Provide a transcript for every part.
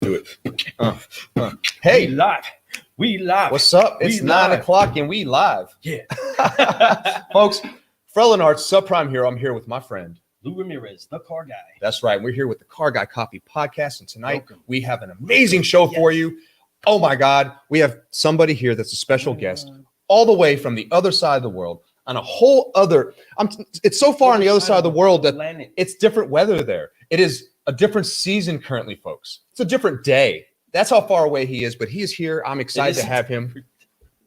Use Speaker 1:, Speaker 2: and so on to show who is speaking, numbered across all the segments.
Speaker 1: do it. Hey,
Speaker 2: We live.
Speaker 1: What's up? It's 9 o'clock and we live.
Speaker 2: Yeah.
Speaker 1: Folks, Frelin Arts, Subprime here. I'm here with my friend
Speaker 2: Lou Ramirez, the car guy.
Speaker 1: That's right. We're here with the Car Guy Coffee Podcast. And tonight we have an amazing show for you. Oh my God. We have somebody here that's a special guest all the way from the other side of the world on a whole other. It's so far on the other side of the world that it's different weather there. It is a different season currently, folks. It's a different day. That's how far away he is, but he is here. I'm excited to have him.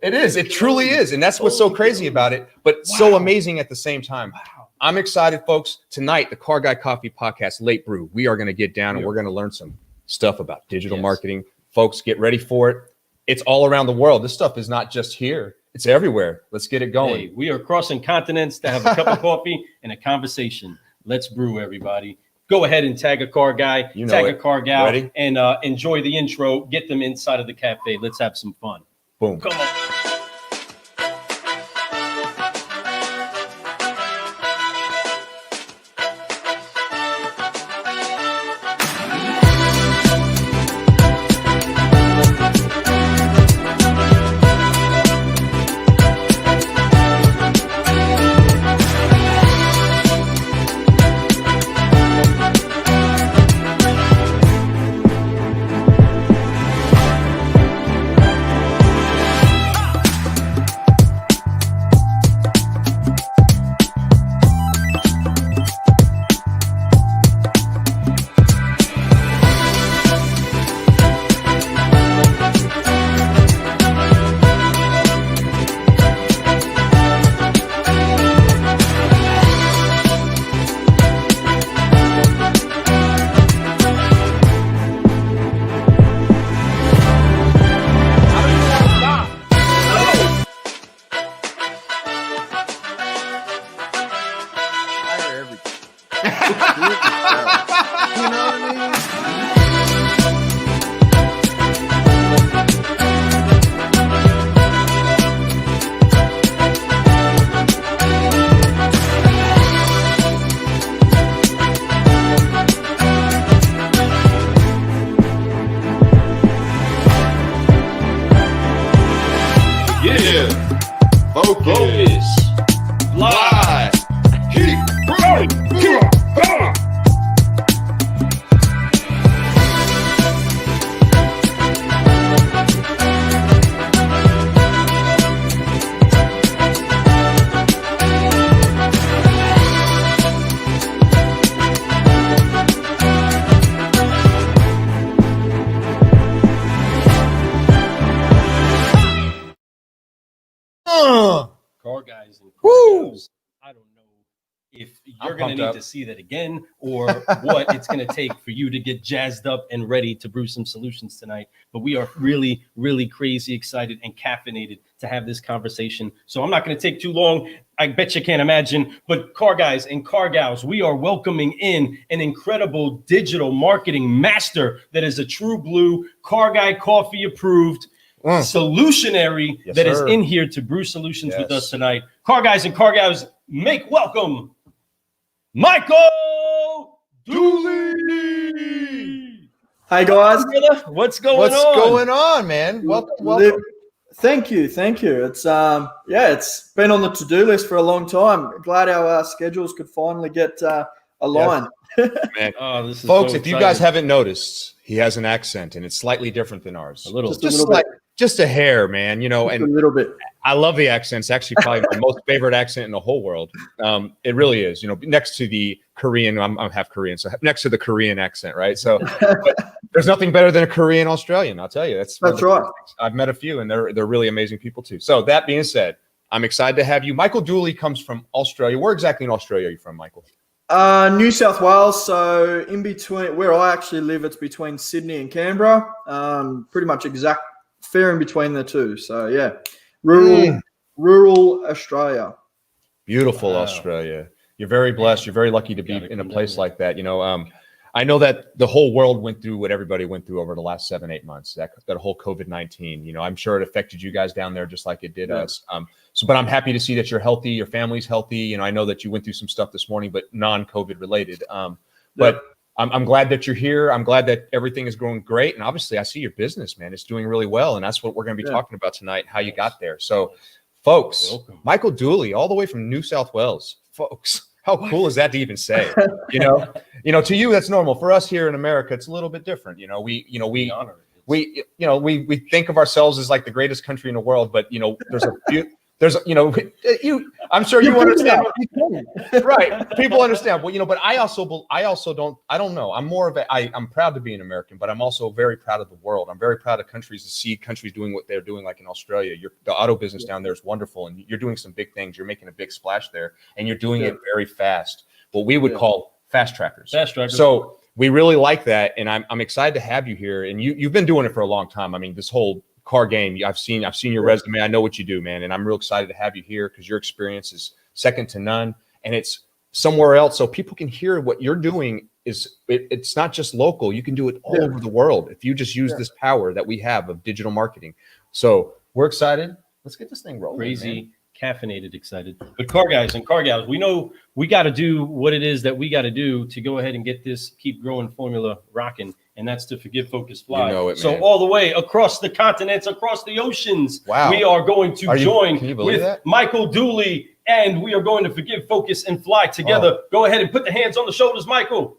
Speaker 1: It is. It truly is. And that's what's so crazy about it, but so amazing at the same time. I'm excited, folks. Tonight, the Car Guy Coffee Podcast, Late Brew. We are going to get down and we're going to learn some stuff about digital marketing. Folks, get ready for it. It's all around the world. This stuff is not just here. It's everywhere. Let's get it going.
Speaker 2: Hey, we are crossing continents to have a cup of coffee and a conversation. Let's brew, everybody. Go ahead and tag a car guy, tag a car gal, and enjoy the intro. Get them inside of the cafe. Let's have some fun.
Speaker 1: Boom.
Speaker 2: Come on. Car guys and car gals. I don't know if you're going to need to see that again or what it's going to take for you to get jazzed up and ready to brew some solutions tonight. But we are really, really crazy excited and caffeinated to have this conversation. So I'm not going to take too long. I bet you can't imagine. But car guys and car gals, we are welcoming in an incredible digital marketing master that is a true blue Car Guy Coffee approved solutionary is in here to brew solutions with us tonight. Car guys and car gals, make welcome Michael Dooley.
Speaker 3: Hey guys,
Speaker 2: what's going on?
Speaker 1: What's going on, man? Welcome.
Speaker 3: Thank you. It's it's been on the to-do list for a long time. Glad our schedules could finally get aligned.
Speaker 1: Man.
Speaker 2: This is
Speaker 1: folks,
Speaker 2: so
Speaker 1: if you guys haven't noticed, he has an accent and it's slightly different than ours. Just a hair, man, and
Speaker 3: a little bit.
Speaker 1: I love the accent. It's actually probably my most favorite accent in the whole world. It really is, next to the Korean, I'm half Korean, so next to the Korean accent, right? So but there's nothing better than a Korean Australian, I'll tell you. That's
Speaker 3: right.
Speaker 1: I've met a few and they're really amazing people too. So that being said, I'm excited to have you. Michael Dooley comes from Australia. Where exactly in Australia are you from, Michael?
Speaker 3: New South Wales. So in between where I actually live, it's between Sydney and Canberra. Pretty much fair in between the two. So yeah, rural Australia.
Speaker 1: Beautiful Australia. You're very blessed. You're very lucky to be in a place like that. I know that the whole world went through what everybody went through over the last 7-8 months, that whole COVID-19, I'm sure it affected you guys down there just like it did us. But I'm happy to see that you're healthy, your family's healthy. I know that you went through some stuff this morning, but non-COVID related. But I'm glad that you're here. I'm glad that everything is going great. And obviously I see your business, man. It's doing really well. And that's what we're going to be talking about tonight, how you got there. So folks, Michael Dooley, all the way from New South Wales, folks. How cool is that to even say? You know, to you that's normal. For us here in America, it's a little bit different. We think of ourselves as like the greatest country in the world, but I'm sure you understand. Right? People understand. Well, but I don't know. I'm proud to be an American, but I'm also very proud of the world. I'm very proud of countries to see countries doing what they're doing, like in Australia. The auto business down there is wonderful, and you're doing some big things. You're making a big splash there, and you're doing it very fast. What we would call fast trackers. So we really like that, and I'm excited to have you here. And you've been doing it for a long time. I mean, this whole car game, I've seen your resume. I know what you do, man, and I'm real excited to have you here because your experience is second to none, and it's somewhere else, so people can hear what you're doing. It's not just local. You can do it all over the world if you just use this power that we have of digital marketing. So we're excited. Let's get this thing rolling.
Speaker 2: Crazy,
Speaker 1: man.
Speaker 2: Caffeinated, excited. But car guys and car gals, we know we got to do what it is that we got to do to go ahead and get this keep growing formula rocking. And that's to forgive, focus, fly.
Speaker 1: You know it,
Speaker 2: so
Speaker 1: man.
Speaker 2: All the way across the continents, across the oceans,
Speaker 1: wow.
Speaker 2: We are going to join with
Speaker 1: that?
Speaker 2: Michael Dooley, and we are going to forgive, focus, and fly together. Go ahead and put the hands on the shoulders, Michael,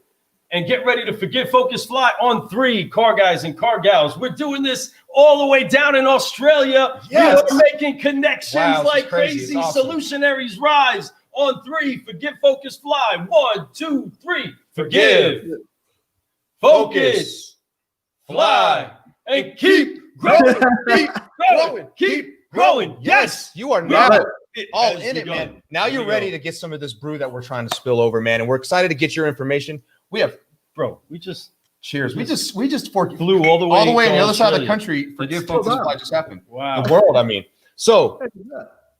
Speaker 2: and get ready to forgive, focus, fly on 3, car guys and car gals. We're doing this all the way down in Australia.
Speaker 1: Yes.
Speaker 2: We are making connections like crazy. Awesome. Solutionaries rise on 3. Forgive, focus, fly. 1, 2, 3. Forgive. Focus, fly, and keep growing, keep growing. Yes,
Speaker 1: you are now all in it, man. Now you're ready to get some of this brew that we're trying to spill over, man. And we're excited to get your information. We just cheers. We just
Speaker 2: flew all the way
Speaker 1: on the other side of the country. Forgive, focus, fly just happened.
Speaker 2: Wow,
Speaker 1: the world. I mean, so.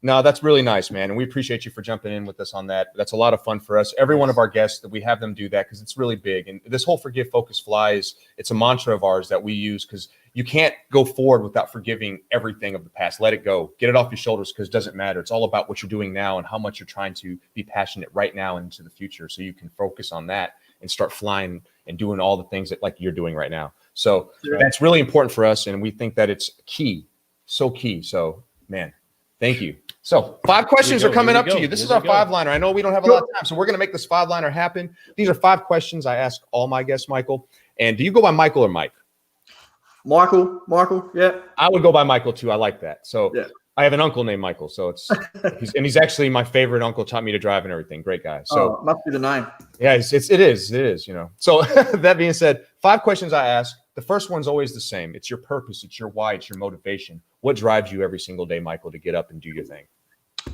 Speaker 1: No, that's really nice, man. And we appreciate you for jumping in with us on that. That's a lot of fun for us. Every one of our guests, that we have them do that because it's really big. And this whole forgive, focus, fly it's a mantra of ours that we use because you can't go forward without forgiving everything of the past. Let it go. Get it off your shoulders because it doesn't matter. It's all about what you're doing now and how much you're trying to be passionate right now and into the future so you can focus on that and start flying and doing all the things that like you're doing right now. So that's really important for us. And we think that it's key. So key. So, man, thank you. So 5 questions are coming up to you. This is our 5-liner. I know we don't have a lot of time, so we're going to make this 5-liner happen. These are 5 questions I ask all my guests, Michael. And do you go by Michael or Mike?
Speaker 3: Michael, yeah.
Speaker 1: I would go by Michael too. I like that. So I have an uncle named Michael. So he's actually my favorite uncle, taught me to drive and everything. Great guy. So
Speaker 3: must be the name.
Speaker 1: Yeah, it is, So that being said, 5 questions I ask. The first one's always the same. It's your purpose. It's your why. It's your motivation. What drives you every single day, Michael, to get up and do your thing?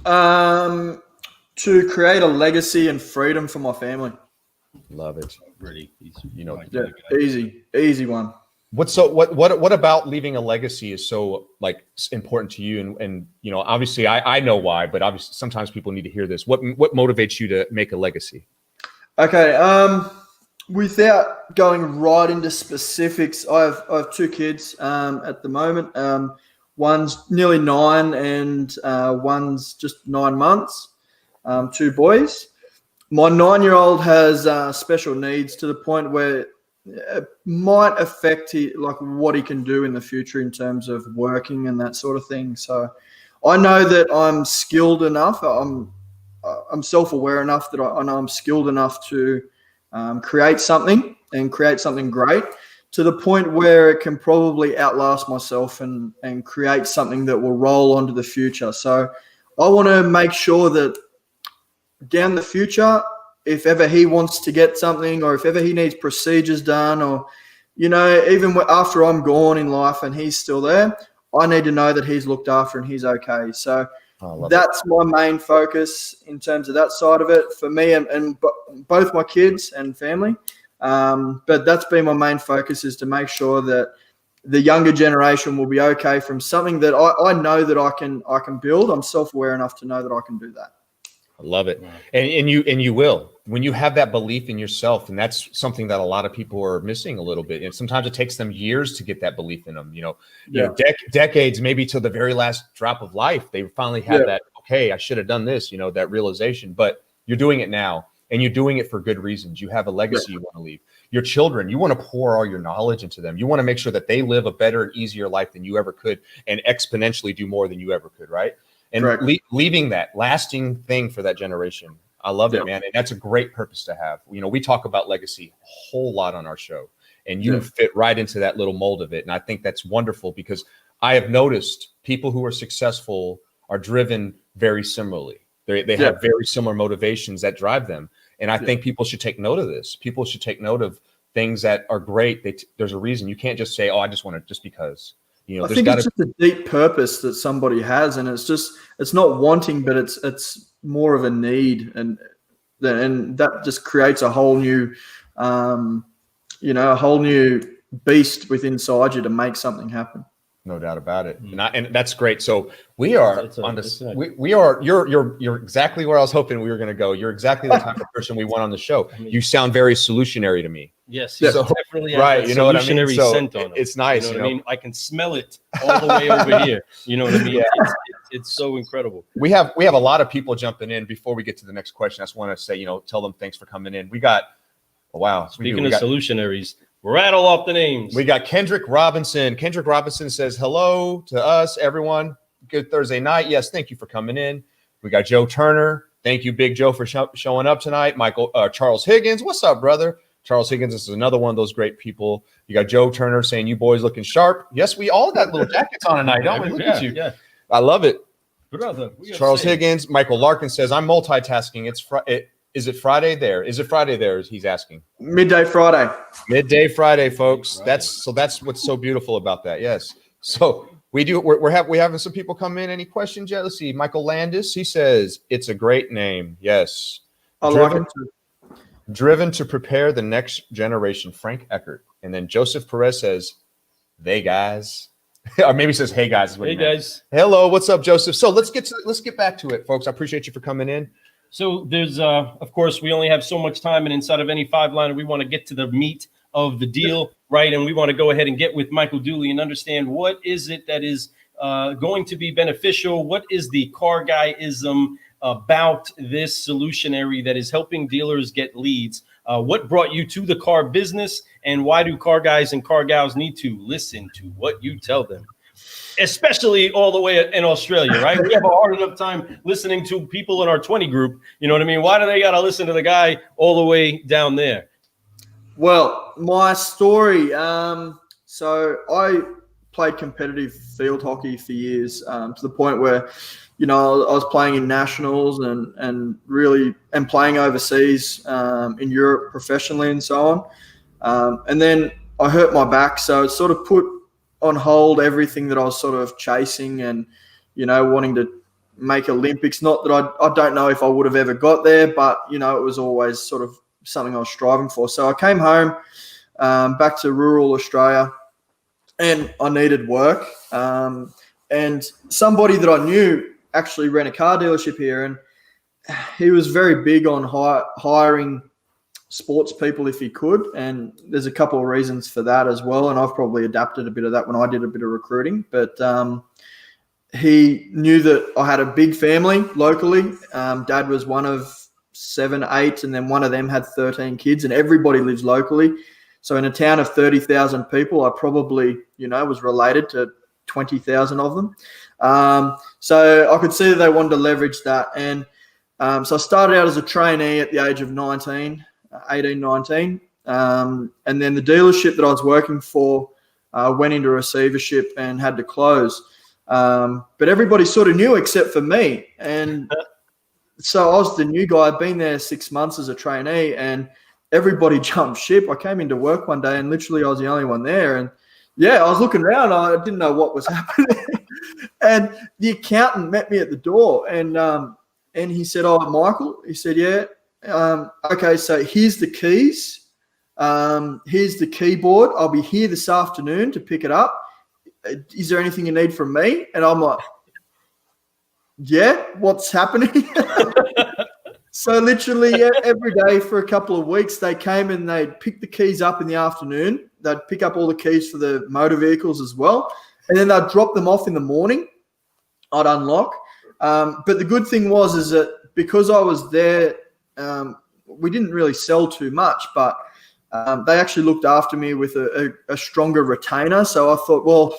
Speaker 3: To create a legacy and freedom for my family.
Speaker 1: Love it.
Speaker 2: Really easy.
Speaker 3: Easy one.
Speaker 1: What about leaving a legacy is so like important to you? And obviously I know why, but obviously sometimes people need to hear this. What motivates you to make a legacy?
Speaker 3: Okay. Without going right into specifics, I have 2 kids at the moment. One's nearly 9 and one's just 9 months. 2 boys. My 9-year-old has special needs to the point where it might affect what he can do in the future in terms of working and that sort of thing. So I know that I'm skilled enough. I'm self-aware enough that I know I'm skilled enough to create something and create something great to the point where it can probably outlast myself and create something that will roll onto the future. So I want to make sure that down the future, if ever he wants to get something or if ever he needs procedures done or, even after I'm gone in life and he's still there, I need to know that he's looked after and he's okay. So that's my main focus in terms of that side of it for me and both my kids and family. But that's been my main focus, is to make sure that the younger generation will be okay from something that I know that I can build. I'm self-aware enough to know that I can do that.
Speaker 1: I love it. And you will, when you have that belief in yourself, and that's something that a lot of people are missing a little bit. And sometimes it takes them years to get that belief in them, decades, maybe till the very last drop of life. They finally have that, okay, I should have done this, that realization, but you're doing it now and you're doing it for good reasons. You have a legacy you want to leave. your children, you want to pour all your knowledge into them. You want to make sure that they live a better and easier life than you ever could and exponentially do more than you ever could, right? And leaving that lasting thing for that generation. I love it, man. And that's a great purpose to have. You know, we talk about legacy a whole lot on our show, and you fit right into that little mold of it. And I think that's wonderful, because I have noticed people who are successful are driven very similarly. They have very similar motivations that drive them. And I think people should take note of this. People should take note of things that are great. There's a reason. You can't just say, oh, I just want to, just because. You know,
Speaker 3: I think it's just a deep purpose that somebody has, and it's not wanting, but it's more of a need, and that just creates a whole new, a whole new beast within inside you to make something happen.
Speaker 1: No doubt about it, and that's great. So we are on this. We are. You're exactly where I was hoping we were going to go. You're exactly the type of person we want on the show. You sound very solutionary to me.
Speaker 2: Yes, so, definitely.
Speaker 1: Right, you know what I mean. So
Speaker 2: scent on
Speaker 1: it's nice.
Speaker 2: You know what I mean? I can smell it all the way over here. You know what I mean? It's so incredible. We have a lot of people jumping in. Before we get to the next question, I just want to say, tell them thanks for coming in. We got Speaking of solutionaries, rattle off the names. We got Kendrick Robinson. Kendrick Robinson says hello to us, everyone. Good Thursday night. Yes, thank you for coming in. We got Joe Turner. Thank you, Big Joe, for showing up tonight. Charles Higgins. What's up, brother? Charles Higgins, this is another one of those great people. You got Joe Turner saying, you boys looking sharp. Yes, we all got little jackets on tonight, don't we? Look at you. Yeah. I love it. Brother, Charles Higgins. Michael Larkin says, I'm multitasking. Is it Friday there? Is it Friday there? He's asking. Midday Friday, folks. That's what's so beautiful about that. Yes. So we're having some people come in. Any questions yet? Let's see. Michael Landis, he says it's a great name. Yes. Driven to prepare the next generation, Frank Eckert. And then Joseph Perez says, they guys. Or maybe he says, hey guys. Is what he meant. Guys. Hello, what's up, Joseph? So let's get back to it, folks. I appreciate you for coming in. So there's, of course, we only have so much time, and inside of any five-liner, we want to get to the meat of the deal, right? And we want to go ahead and get with Michael Dooley and understand what is it that is going to be beneficial? What is the car guyism about this solutionary that is helping dealers get leads? What brought you to the car business, and why do car guys and car gals need to listen to what you tell them? Especially all the way in Australia, right? We have a hard enough time listening to people in our 20 group. You know what I mean? Why do they got to listen to the guy all the way down there? Well, my story. So I played competitive field hockey for years, to the point where, I was playing in nationals and playing overseas in Europe professionally and so on. And then I hurt my back, so it sort of put on hold everything that I was sort of chasing and, wanting to make Olympics. Not that I don't know if I would have ever got there, but, it was always sort of something I was striving for. So I came home back to rural Australia, and I needed work. And somebody that I knew actually ran a car dealership here, and he was very big on hiring sports people if he could, and there's a couple of reasons for that as well, and I've probably adapted a bit of that when I did a bit of recruiting. But he knew that I had a big family locally. Dad was one of 7, 8, and then one of them had 13 kids, and everybody lives locally. So in a town of 30,000 people, I probably was related to 20,000 of them. So I could see that they wanted to leverage that, and so I started out as a trainee at the age of 18, 19. And then the dealership that I was working for went into receivership and had to close. But everybody sort of knew except for me. And so I was the new guy. I'd been there 6 months as a trainee, and everybody jumped ship. I came into work one day and literally I was the only one there. And I was looking around. I didn't know what was happening. And the accountant met me at the door, and he said, "Oh, Michael," he said, "Yeah. Okay, so here's the keys. Here's the keyboard. I'll be here this afternoon to pick it up. Is there anything you need from me?" And I'm like, "Yeah, what's happening?" So literally every day for a couple of weeks, they came and they'd pick the keys up in the afternoon. They'd pick up all the keys for the motor vehicles as well. And then they'd drop them off in the morning. I'd unlock. But the good thing is that because I was there, we didn't really sell too much, but
Speaker 3: They actually looked after me with a stronger retainer. So I thought, well,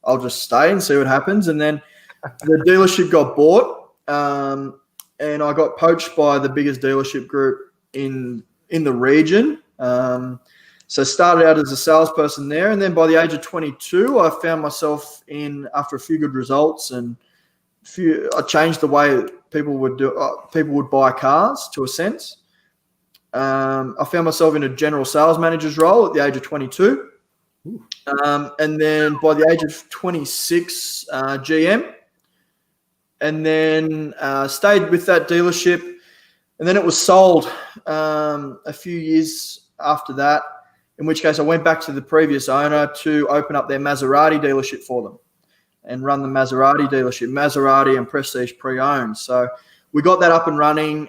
Speaker 3: I'll just stay and see what happens. And then the dealership got bought, and I got poached by the biggest dealership group in the region. So started out as a salesperson there, and then by the age of 22, I found myself after a few good results, and I changed the way people would buy cars to a sense. I found myself in a general sales manager's role at the age of 22. And then by the age of 26, GM, and then stayed with that dealership. And then it was sold a few years after that, in which case I went back to the previous owner to open up their Maserati dealership for them and run the Maserati dealership, Maserati and Prestige Pre-Owned. So we got that up and running,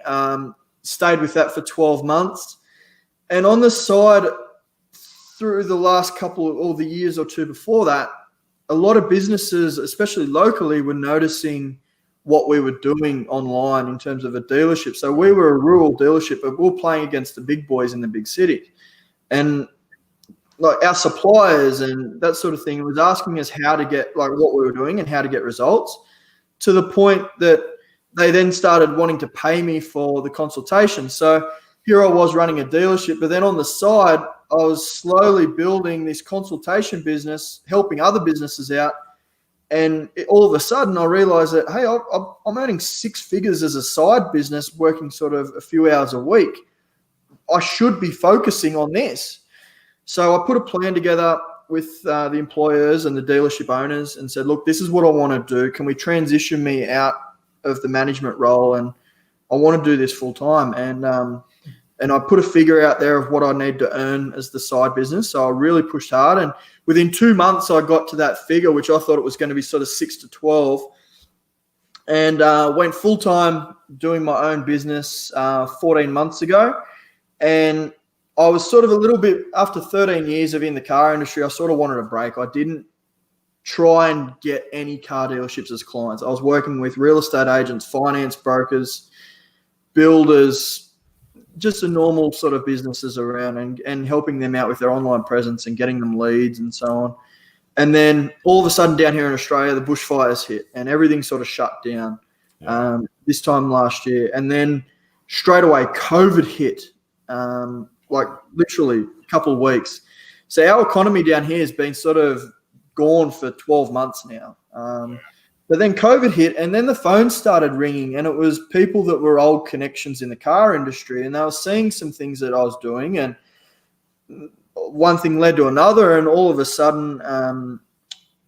Speaker 3: stayed with that for 12 months. And on the side, through the last the years or two before that, a lot of businesses, especially locally, were noticing what we were doing online in terms of a dealership. So we were a rural dealership, but we were playing against the big boys in the big city. And like our suppliers and that sort of thing was asking us how to get, like, what we were doing and how to get results, to the point that they then started wanting to pay me for the consultation. So here I was running a dealership, but then on the side, I was slowly building this consultation business, helping other businesses out. And all of a sudden I realized that, hey, I'm earning six figures as a side business, working sort of a few hours a week. I should be focusing on this. So I put a plan together with the employers and the dealership owners and said, look, this is what I want to do. Can we transition me out of the management role? And I want to do this full time. And I put a figure out there of what I need to earn as the side business. So I really pushed hard. And within 2 months, I got to that figure, which I thought it was going to be sort of 6 to 12. And went full-time doing my own business 14 months ago. And I was sort of a little bit, after 13 years of in the car industry, I sort of wanted a break. I didn't try and get any car dealerships as clients. I was working with real estate agents, finance brokers, builders, just the normal sort of businesses around, and helping them out with their online presence and getting them leads and so on. And then all of a sudden down here in Australia, the bushfires hit and everything sort of shut down this time last year. And then straight away COVID hit, like literally a couple of weeks. So our economy down here has been sort of gone for 12 months now. But then COVID hit, and then the phone started ringing, and it was people that were old connections in the car industry, and they were seeing some things that I was doing, and one thing led to another, and all of a sudden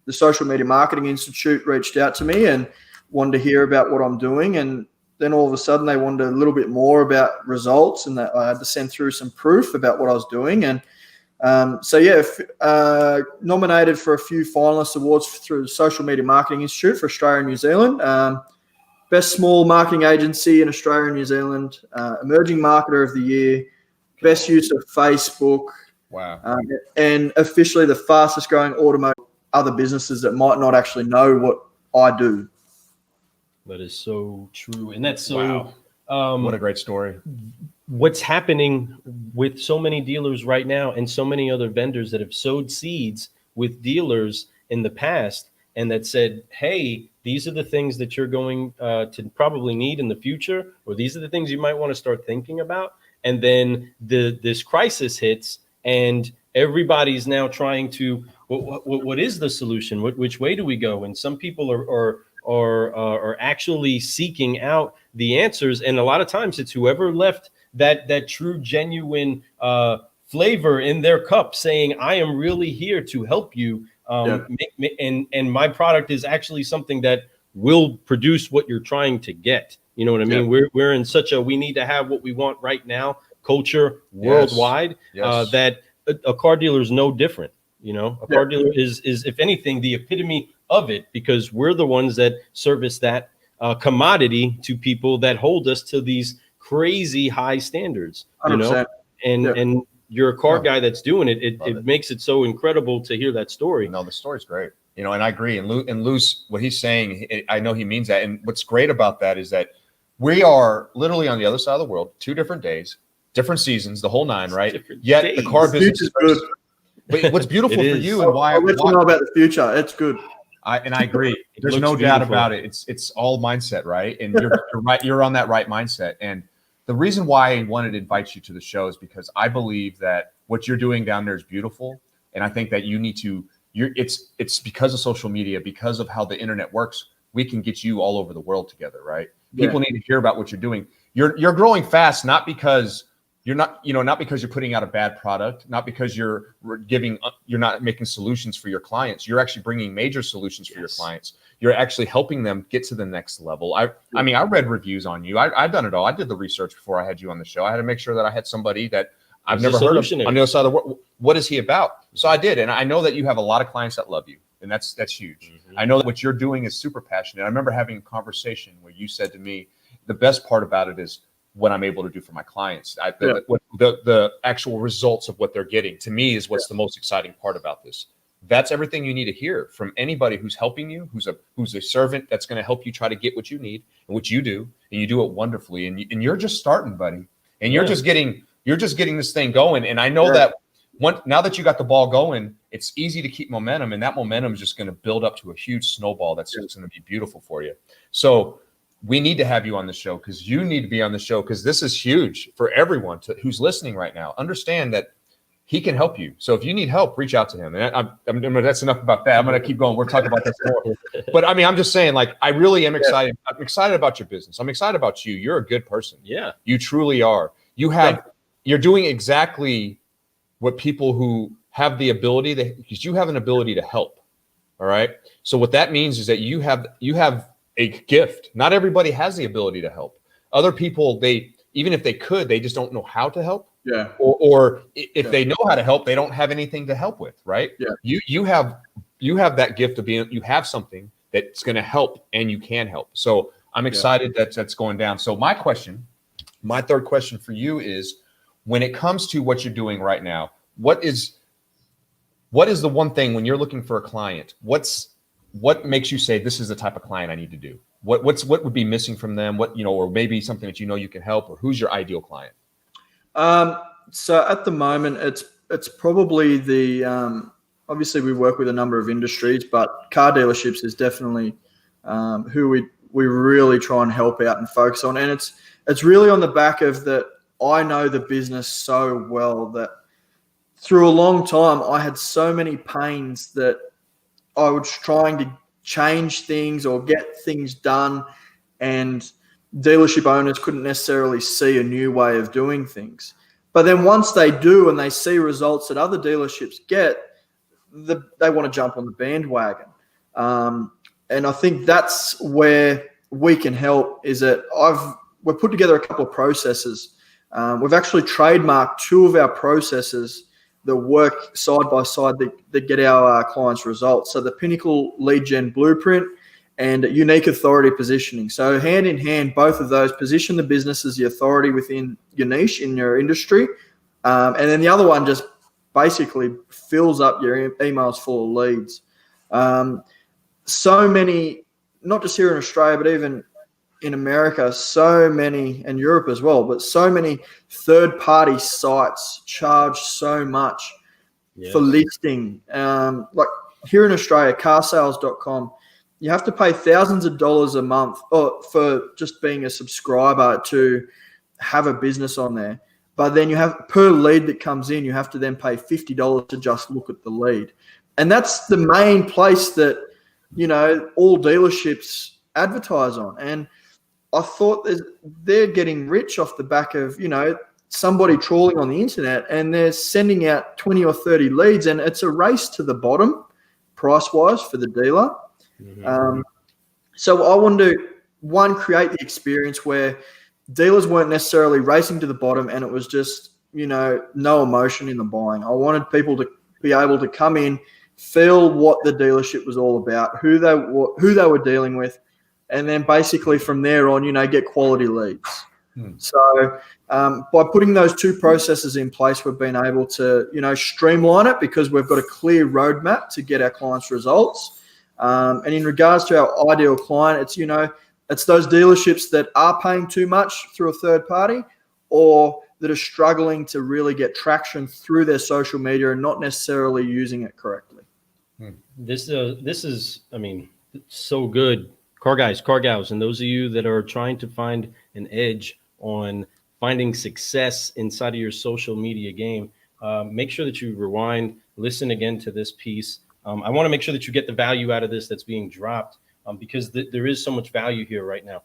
Speaker 3: the Social Media Marketing Institute reached out to me and wanted to hear about what I'm doing, and then all of a sudden they wanted a little bit more about results, and that I had to send through some proof about what I was doing. And nominated for a few finalist awards through the Social Media Marketing Institute for Australia and New Zealand. Best small marketing agency in Australia and New Zealand, emerging marketer of the year, best use of Facebook.
Speaker 1: Wow.
Speaker 3: And officially the fastest growing automotive other businesses that might not actually know what I do.
Speaker 2: That is so true. And that's so,
Speaker 1: what a great story.
Speaker 2: What's happening with so many dealers right now and so many other vendors that have sowed seeds with dealers in the past and that said, hey, these are the things that you're going to probably need in the future, or these are the things you might want to start thinking about. And then this crisis hits and everybody's now trying to, what is the solution? Which way do we go? And some people are actually seeking out the answers. And a lot of times it's whoever left that true, genuine flavor in their cup saying, I am really here to help you. And my product is actually something that will produce what you're trying to get. You know what I mean? We're in such we need to have what we want right now culture worldwide, that a car dealer is no different. You know, a car dealer is if anything, the epitome of it, because we're the ones that service that commodity to people that hold us to these crazy high standards, you know, and you're a car guy that's doing it. It makes it so incredible to hear that story.
Speaker 1: No, the story's great, you know, and I agree. And Luce, what he's saying, I know he means that. And what's great about that is that we are literally on the other side of the world, 2 different days, different seasons, the whole nine, right?
Speaker 2: Different
Speaker 1: Yet
Speaker 2: days.
Speaker 1: the car
Speaker 3: The
Speaker 1: business
Speaker 3: future's good.
Speaker 1: Wait, what's beautiful for
Speaker 2: is.
Speaker 1: you and why?
Speaker 3: I'll let you know about the future. It's good.
Speaker 1: I agree. There's
Speaker 2: looks
Speaker 1: no doubt
Speaker 2: beautiful.
Speaker 1: about it. It's all mindset, right? And you're right. You're on that right mindset. And the reason why I wanted to invite you to the show is because I believe that what you're doing down there is beautiful, and I think that you need to. It's because of social media, because of how the internet works. We can get you all over the world together, right? People need to hear about what you're doing. You're growing fast, not because not because you're putting out a bad product, not because you're not making solutions for your clients. You're actually bringing major solutions for your clients. You're actually helping them get to the next level. I mean, I read reviews on you. I've done it all. I did the research before I had you on the show. I had to make sure that I had somebody that I've never heard of on the other side of the world. What is he about? So I did. And I know that you have a lot of clients that love you. And that's huge. Mm-hmm. I know that what you're doing is super passionate. I remember having a conversation where you said to me, the best part about it is what I'm able to do for my clients. The actual results of what they're getting, to me, is what's the most exciting part about this. That's everything you need to hear from anybody who's helping you, who's a servant that's going to help you try to get what you need and what you do, and you do it wonderfully. And you're just starting, buddy. And you're just getting this thing going. And I know that now that you got the ball going, it's easy to keep momentum, and that momentum is just going to build up to a huge snowball that's just going to be beautiful for you. So we need to have you on the show, because you need to be on the show, because this is huge for everyone who's listening right now. Understand that he can help you. So if you need help, reach out to him. And that's enough about that. I'm going to keep going. We're talking about this more. But I mean, I'm just saying, like, I really am excited. I'm excited about your business. I'm excited about you. You're a good person. Yeah, you truly are. You're doing exactly what people who have the ability, because you have an ability to help. All right. So what that means is that you have a gift. Not everybody has the ability to help. Other people, even if they could, they just don't know how to help. Yeah. Or if they know how to help, they don't have anything to help with. Right. Yeah. You have that gift of being. You have something that's going to help, and you can help. So I'm excited that's going down. So my third question for you is, when it comes to what you're doing right now, what is the one thing when you're looking for a client? What makes you say this is the type of client I need to do? What would be missing from them? Or maybe something that you can help, or who's your ideal client?
Speaker 3: So at the moment, it's probably the obviously we work with a number of industries, but car dealerships is definitely who we really try and help out and focus on. And it's really on the back of that. I know the business so well that through a long time, I had so many pains that I was trying to change things or get things done, and dealership owners couldn't necessarily see a new way of doing things. But then once they do and they see results that other dealerships get, they want to jump on the bandwagon. And I think that's where we can help, is that we've put together a couple of processes. We've actually trademarked 2 of our processes that work side by side that get our clients results. So the Pinnacle Lead Gen Blueprint and Unique Authority Positioning. So hand in hand, both of those position the business as the authority within your niche in your industry. And then the other one just basically fills up your emails full of leads. So many, not just here in Australia, but even in America, so many, and Europe as well, but so many third-party sites charge so much for listing. Like here in Australia, carsales.com, you have to pay thousands of dollars a month for just being a subscriber to have a business on there. But then you have, per lead that comes in, you have to then pay $50 to just look at the lead. And that's the main place that, all dealerships advertise on. And I thought they're getting rich off the back of, somebody trawling on the internet, and they're sending out 20 or 30 leads, and it's a race to the bottom price-wise for the dealer. Mm-hmm. So I wanted to, create the experience where dealers weren't necessarily racing to the bottom, and it was just, no emotion in the buying. I wanted people to be able to come in, feel what the dealership was all about, who they were dealing with, and then basically from there on, get quality leads. So by putting those 2 processes in place, we've been able to, streamline it, because we've got a clear roadmap to get our clients results. And in regards to our ideal client, it's those dealerships that are paying too much through a third party, or that are struggling to really get traction through their social media and not necessarily using it correctly.
Speaker 2: This is, I mean, so good. Car guys, car gals, and those of you that are trying to find an edge on finding success inside of your social media game, make sure that you rewind, listen again to this piece. I want to make sure that you get the value out of this that's being dropped, because there is so much value here right now.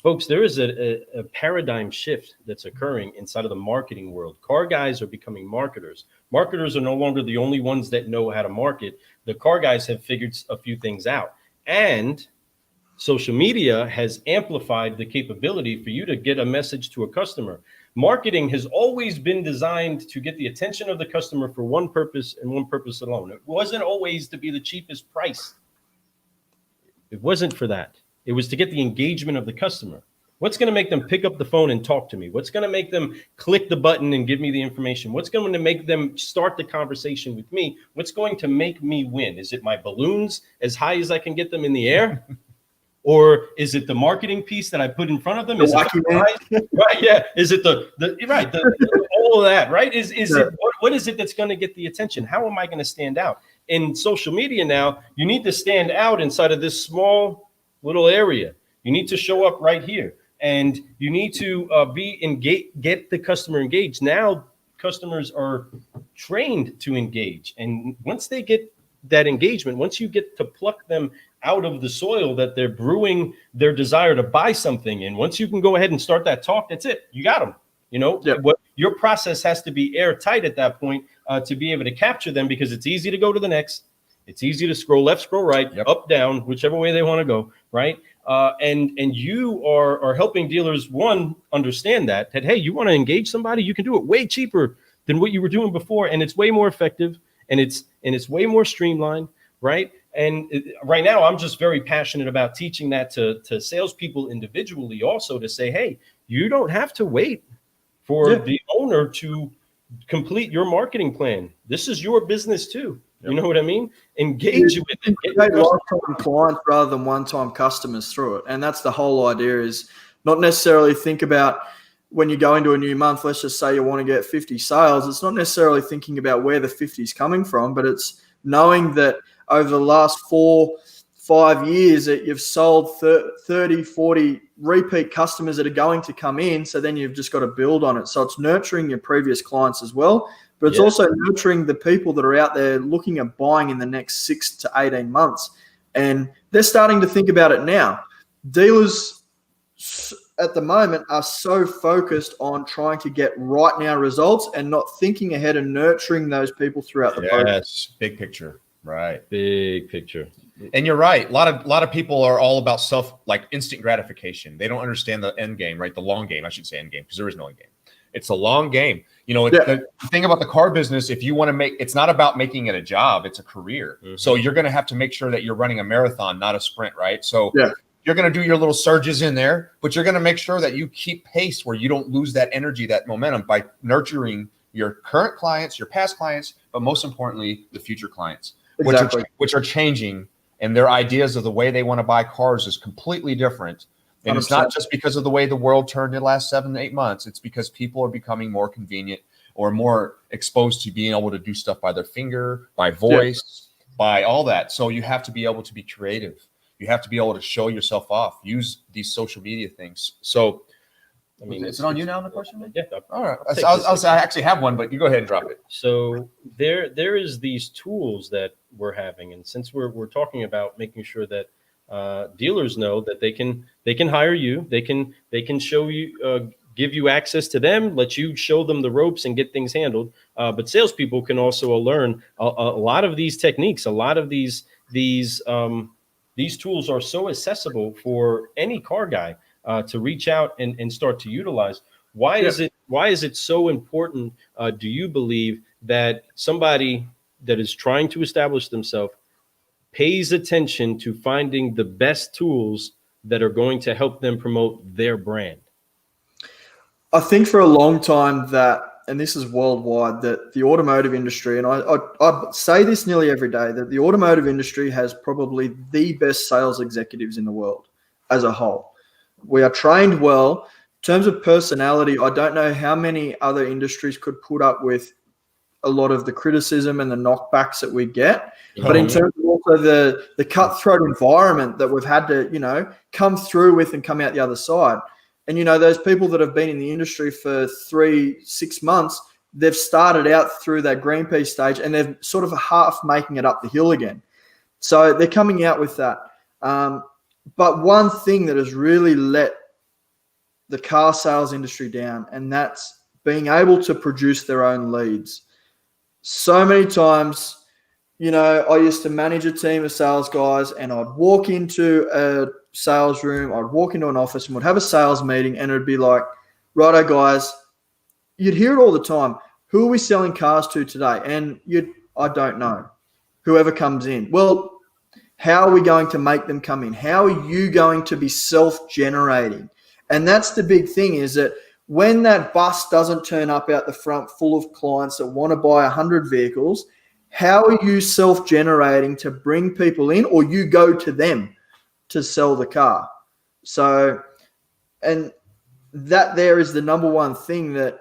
Speaker 2: Folks, there is a paradigm shift that's occurring inside of the marketing world. Car guys are becoming marketers. Marketers are no longer the only ones that know how to market. The car guys have figured a few things out. And social media has amplified the capability for you to get a message to a customer. Marketing has always been designed to get the attention of the customer for one purpose and one purpose alone. It wasn't always to be the cheapest price. It wasn't for that. It was to get the engagement of the customer. What's going to make them pick up the phone and talk to me? What's going to make them click the button and give me the information? What's going to make them start the conversation with me? What's going to make me win? Is it my balloons as high as I can get them in the air? Or is it the marketing piece that I put in front of them? Is it right? Yeah. Is it the all of that? Right? Is it what is it that's going to get the attention? How am I going to stand out in social media now? You need to stand out inside of this small little area. You need to show up right here, and you need to be engaged. Get the customer engaged. Now, customers are trained to engage, and once they get that engagement, once you get to pluck them out of the soil that they're brewing their desire to buy something, and once you can go ahead and start that talk, that's it. You got them. You know, what your process has to be airtight at that point to be able to capture them, because it's easy to go to the next. It's easy to scroll left, scroll right, up, down, whichever way they want to go, right? And you are helping dealers, one, understand that hey, you want to engage somebody, you can do it way cheaper than what you were doing before, and it's way more effective, and it's way more streamlined, right? And right now, I'm just very passionate about teaching that to salespeople individually, also to say, hey, you don't have to wait for the owner to complete your marketing plan. This is your business too. You know what I mean? Engage with it.
Speaker 3: Get lifetime clients rather than one-time customers through it. And that's the whole idea, is not necessarily think about when you go into a new month, let's just say you want to get 50 sales. It's not necessarily thinking about where the 50 is coming from, but it's knowing that over the last 4-5 years that you've sold 30, 40 repeat customers that are going to come in. So then you've just got to build on it. So it's nurturing your previous clients as well. But it's also nurturing the people that are out there looking at buying in the next 6 to 18 months. And they're starting to think about it now. Dealers at the moment are so focused on trying to get right now results and not thinking ahead and nurturing those people throughout the process.
Speaker 1: Yes, big picture. Right.
Speaker 2: Big picture.
Speaker 1: And you're right. A lot of people are all about instant gratification. They don't understand the end game, right? The long game. I should say end game, because there is no end game. It's a long game. You know, the thing about the car business, if you want to it's not about making it a job, it's a career. Mm-hmm. So you're going to have to make sure that you're running a marathon, not a sprint, right? So you're going to do your little surges in there, but you're going to make sure that you keep pace where you don't lose that energy, that momentum, by nurturing your current clients, your past clients, but most importantly, the future clients, which are changing, and their ideas of the way they want to buy cars is completely different. And 100%. It's not just because of the way the world turned in the last 7 to 8 months. It's because people are becoming more convenient or more exposed to being able to do stuff by their finger, by voice, by all that. So you have to be able to be creative. You have to be able to show yourself off, use these social media things. So, I mean, is it on you now, the question?
Speaker 2: Yeah.
Speaker 1: All right. I'll say I actually have one, but you go ahead and drop it.
Speaker 2: So there is these tools that we're having. And since we're talking about making sure that dealers know that they can hire you, they can show you, give you access to them, let you show them the ropes and get things handled. But salespeople can also learn a lot of these techniques. A lot of these tools are so accessible for any car guy to reach out and start to utilize. Why is it so important? Do you believe that somebody that is trying to establish themselves pays attention to finding the best tools that are going to help them promote their brand?
Speaker 3: I think for a long time and this is worldwide, that the automotive industry, and I say this nearly every day, that the automotive industry has probably the best sales executives in the world as a whole. We are trained well, terms of personality, I don't know how many other industries could put up with a lot of the criticism and the knockbacks that we get. But in terms of also the cutthroat environment that we've had to, come through with and come out the other side. And, those people that have been in the industry for 3-6 months, they've started out through that green pea stage and they're sort of half making it up the hill again. So they're coming out with that. But one thing that has really let the car sales industry down, and that's being able to produce their own leads. So many times, I used to manage a team of sales guys, and I'd walk into a sales room, I'd walk into an office and we'd have a sales meeting, and it'd be like, righto guys, you'd hear it all the time. Who are we selling cars to today? And I don't know. Whoever comes in. Well, how are we going to make them come in? How are you going to be self-generating? And that's the big thing, is that when that bus doesn't turn up out the front full of clients that want to buy 100 vehicles, how are you self-generating to bring people in, or you go to them to sell the car? So, and that there is the number one thing that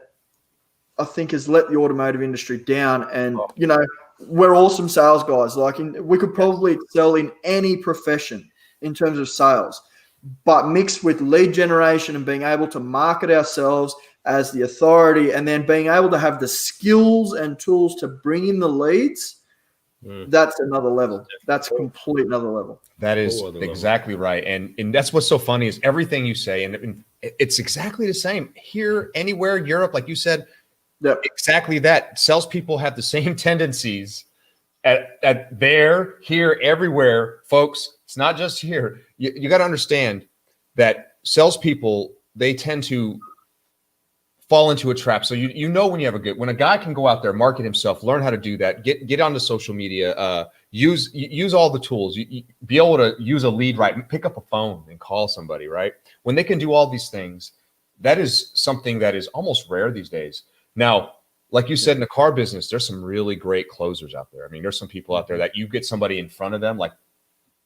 Speaker 3: I think has let the automotive industry down. And, we're awesome sales guys. We could probably excel in any profession in terms of sales, but mixed with lead generation and being able to market ourselves as the authority, and then being able to have the skills and tools to bring in the leads, that's another level. That's complete another level.
Speaker 1: That is exactly right. And that's what's so funny is everything you say, and it's exactly the same here, anywhere, Europe, like you said.
Speaker 3: Yep.
Speaker 1: Exactly that. Salespeople have the same tendencies at there, here, everywhere, folks. It's not just here. You got to understand that salespeople, they tend to fall into a trap. So when a guy can go out there, market himself, learn how to do that, get onto social media, use all the tools, be able to use a lead right, pick up a phone and call somebody, right? When they can do all these things, that is something that is almost rare these days. Now, like you said, in the car business, there's some really great closers out there. I mean, there's some people out there that you get somebody in front of them, like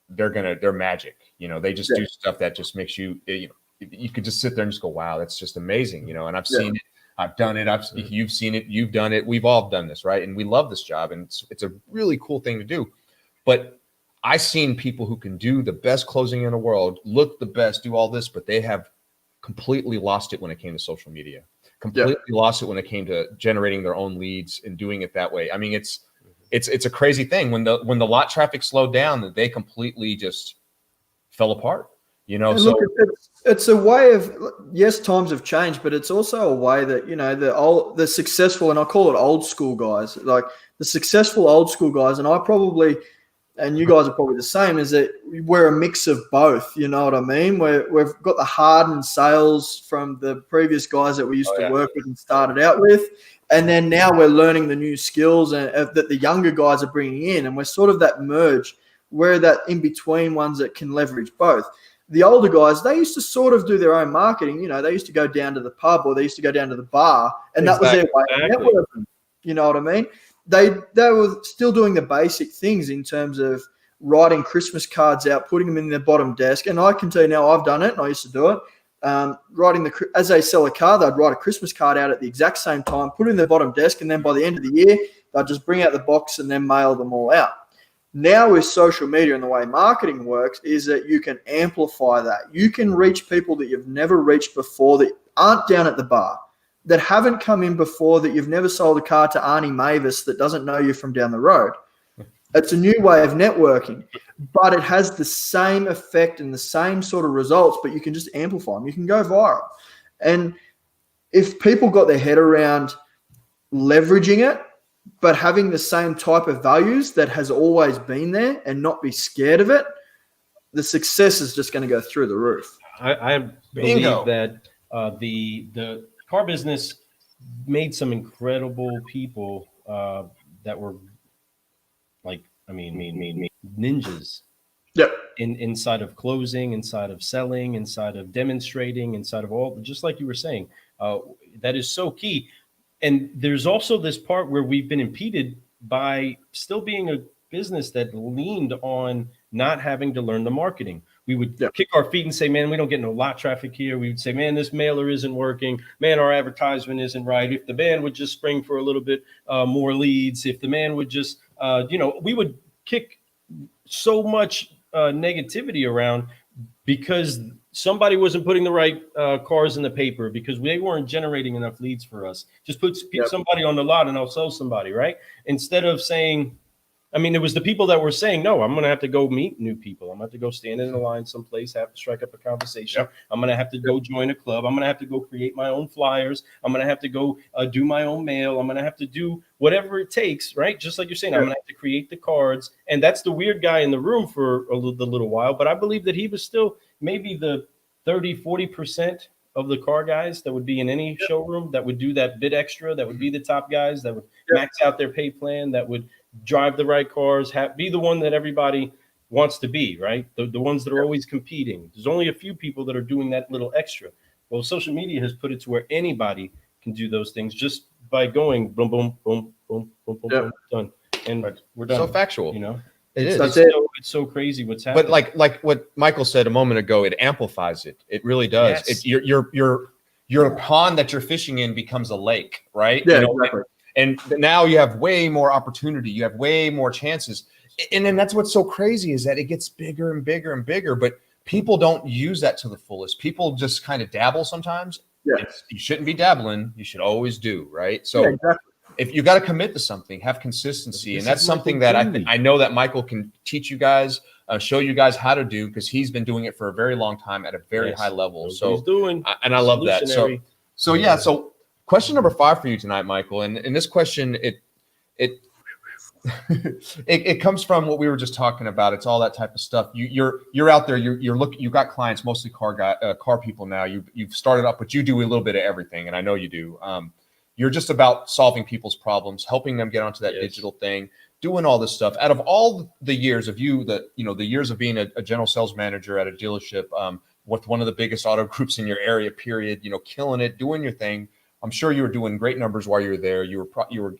Speaker 1: they're magic. They just do stuff that just makes you, you could just sit there and just go, wow, that's just amazing. And I've seen it, I've done it. You've seen it, you've done it. We've all done this, right? And we love this job, and it's a really cool thing to do. But I've seen people who can do the best closing in the world, look the best, do all this, but they have completely lost it when it came to social media. Completely lost it when it came to generating their own leads and doing it that way. I mean, it's a crazy thing. When the lot traffic slowed down, they completely just fell apart. So
Speaker 3: look, it's a way of, yes, times have changed, but it's also a way that the successful, and I call it old school guys, like the successful old school guys, and and you guys are probably the same, is that we're a mix of both. You know what I mean? We've got the hardened sales from the previous guys that we used to work with and started out with. And then now we're learning the new skills that the younger guys are bringing in. And we're sort of that merge. We're that in-between ones that can leverage both. The older guys, they used to sort of do their own marketing. They used to go down to the pub, or they used to go down to the bar, and that was their way of networking. You know what I mean? They were still doing the basic things in terms of writing Christmas cards out, putting them in their bottom desk. And I can tell you now, I've done it, and I used to do it. As they sell a car, they'd write a Christmas card out at the exact same time, put it in their bottom desk, and then by the end of the year, they'd just bring out the box and then mail them all out. Now with social media and the way marketing works is that you can amplify that. You can reach people that you've never reached before, that aren't down at the bar, that haven't come in before, that you've never sold a car to Arnie Mavis that doesn't know you from down the road. It's a new way of networking, but it has the same effect and the same sort of results, but you can just amplify them. You can go viral. And if people got their head around leveraging it, but having the same type of values that has always been there and not be scared of it, the success is just going to go through the roof.
Speaker 2: I believe that the car business made some incredible people that were ninjas.
Speaker 3: Yep.
Speaker 2: Inside of closing, inside of selling, inside of demonstrating, inside of all, just like you were saying, that is so key. And there's also this part where we've been impeded by still being a business that leaned on not having to learn the marketing. We would kick our feet and say, man, we don't get no lot traffic here. We would say, man, this mailer isn't working. Man, our advertisement isn't right. If the man would just spring for a little bit more leads, if the man would just, we would kick so much negativity around because somebody wasn't putting the right cars in the paper, because they weren't generating enough leads for us. Just put somebody on the lot and I'll sell somebody, right? Instead of saying, I mean, it was the people that were saying, no, I'm going to have to go meet new people. I'm going to have to go stand in a line someplace, have to strike up a conversation. Yep. I'm going to have to go join a club. I'm going to have to go create my own flyers. I'm going to have to go do my own mail. I'm going to have to do whatever it takes, right? Just like you're saying, I'm going to have to create the cards. And that's the weird guy in the room for the little while. But I believe that he was still maybe the 30-40% of the car guys that would be in any showroom that would do that bit extra, that would be the top guys, that would max out their pay plan, that would drive the right cars, be the one that everybody wants to be, right? The ones that are always competing. There's only a few people that are doing that little extra. Well, social media has put it to where anybody can do those things just by going boom, boom, boom, boom, boom, boom, boom, done. And we're done.
Speaker 1: So factual.
Speaker 2: It's so crazy what's happening.
Speaker 1: But like what Michael said a moment ago, it amplifies it. It really does.
Speaker 2: Yes.
Speaker 1: Your pond that you're fishing in becomes a lake, right?
Speaker 3: Yeah, exactly.
Speaker 1: And now you have way more opportunity. You have way more chances. And then that's what's so crazy is that it gets bigger and bigger and bigger, but people don't use that to the fullest. People just kind of dabble sometimes.
Speaker 3: Yeah.
Speaker 1: You shouldn't be dabbling. You should always do, right? So
Speaker 3: exactly.
Speaker 1: If you got to commit to something, have consistency. And that's something that I know that Michael can teach you guys, show you guys how to do, because he's been doing it for a very long time at a very high level. So
Speaker 2: he's doing,
Speaker 1: and I love that. So question number 5 for you tonight, Michael. And in this question, it comes from what we were just talking about. It's all that type of stuff. You're out there. You're looking. You got clients, mostly car people now. You've started up, but you do a little bit of everything, and I know you do. You're just about solving people's problems, helping them get onto that digital thing, doing all this stuff. Out of all the years of the years of being a general sales manager at a dealership, with one of the biggest auto groups in your area, period, killing it, doing your thing. I'm sure you were doing great numbers while you were there. You were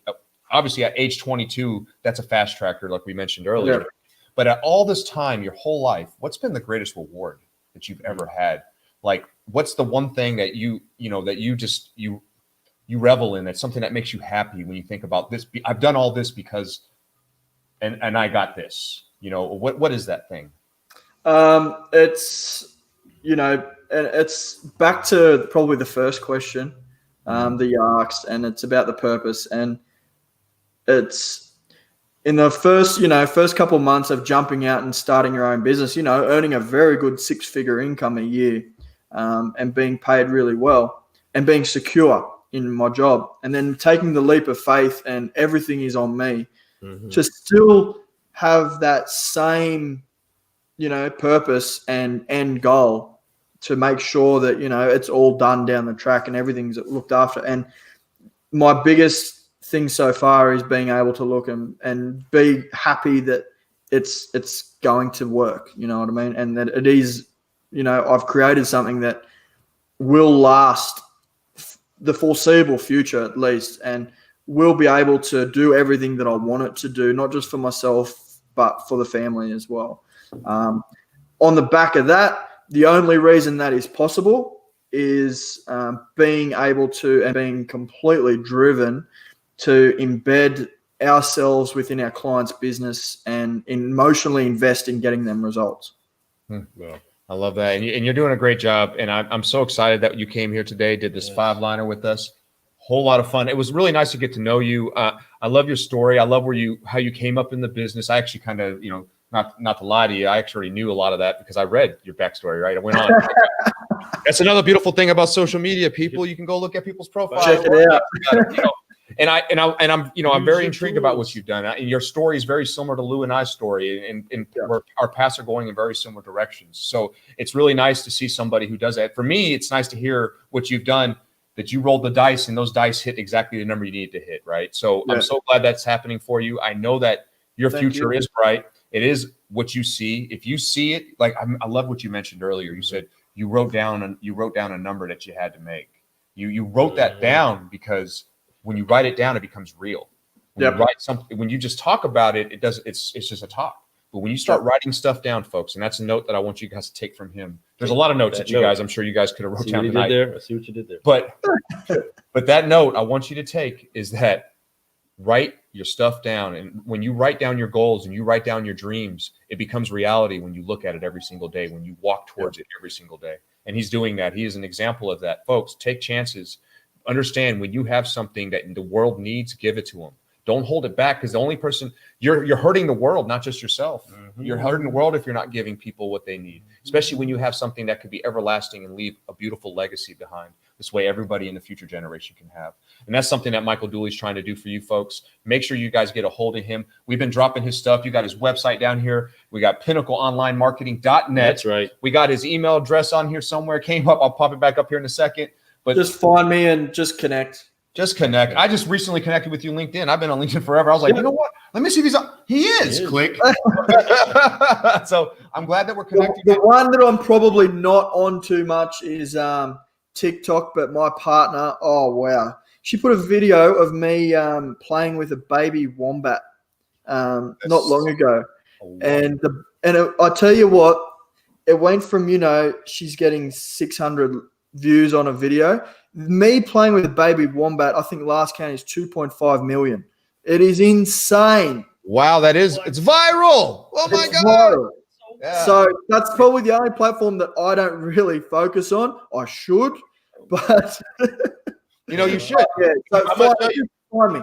Speaker 1: obviously at age 22. That's a fast tracker, like we mentioned earlier. Yeah. But at all this time, your whole life, what's been the greatest reward that you've ever had? Like, what's the one thing that you revel in? That's something that makes you happy when you think about this. I've done all this because, and I got this. What is that thing?
Speaker 3: It's back to probably the first question that you asked, and it's about the purpose. And it's in the first couple of months of jumping out and starting your own business, earning a very good 6-figure income a year, and being paid really well and being secure in my job, and then taking the leap of faith and everything is on me to still have that same, purpose and end goal to make sure that, it's all done down the track and everything's looked after. And my biggest thing so far is being able to look and be happy that it's going to work, you know what I mean? And that it is, I've created something that will last the foreseeable future at least, and will be able to do everything that I want it to do, not just for myself, but for the family as well. On the back of that, the only reason that is possible is being able to and being completely driven to embed ourselves within our client's business and emotionally invest in getting them results.
Speaker 1: Well, I love that. And you're doing a great job. And I'm so excited that you came here today, did this 5-liner with us. Whole lot of fun. It was really nice to get to know you. I love your story. I love how you came up in the business. I actually kind of, not to lie to you, I actually knew a lot of that because I read your backstory, right? I went on. That's another beautiful thing about social media, people. You can go look at people's profiles.
Speaker 3: Check it out.
Speaker 1: And I'm very intrigued about what you've done. And your story is very similar to Lou and I's story, and where our paths are going in very similar directions. So it's really nice to see somebody who does that. For me, it's nice to hear what you've done, that you rolled the dice and those dice hit exactly the number you needed to hit, right? So I'm so glad that's happening for you. I know that your future is bright. It is what you see. If you see it, like I love what you mentioned earlier. You said you wrote down a number that you had to make. You wrote that down because when you write it down, it becomes real. When you write something, when you just talk about it, it's just a talk. But when you start writing stuff down, folks, and that's a note that I want you guys to take from him. There's a lot of notes that you guys, I'm sure you guys could have wrote down tonight.
Speaker 2: I see what you did there.
Speaker 1: But that note I want you to take is that write your stuff down. And when you write down your goals and you write down your dreams, it becomes reality when you look at it every single day, when you walk towards it every single day. And he's doing that. He is an example of that. Folks, take chances. Understand when you have something that the world needs, give it to them. Don't hold it back, because the only person you're hurting the world, not just yourself. Mm-hmm. You're hurting the world if you're not giving people what they need, especially when you have something that could be everlasting and leave a beautiful legacy behind. This way, everybody in the future generation can have. And that's something that Michael Dooley is trying to do for you folks. Make sure you guys get a hold of him. We've been dropping his stuff. You got his website down here. We got pinnacleonlinemarketing.net.
Speaker 2: That's right.
Speaker 1: We got his email address on here somewhere. Came up. I'll pop it back up here in a second. But
Speaker 3: just find me and just connect.
Speaker 1: Just connect. I just recently connected with you on LinkedIn. I've been on LinkedIn forever. I was like, you know what? Let me see if he's on. He is. Click. So I'm glad that we're connected.
Speaker 3: The one that I'm probably not on too much is TikTok, but my partner, oh wow, she put a video of me playing with a baby wombat not long ago, and I tell you what, it went from she's getting 600 views on a video. Me playing with a baby wombat, I think last count is 2.5 million. It is insane.
Speaker 1: Wow, it's viral. Oh my God. Viral.
Speaker 3: Yeah. So that's probably the only platform that I don't really focus on. I should, but
Speaker 1: you should.
Speaker 3: Yeah. So find me.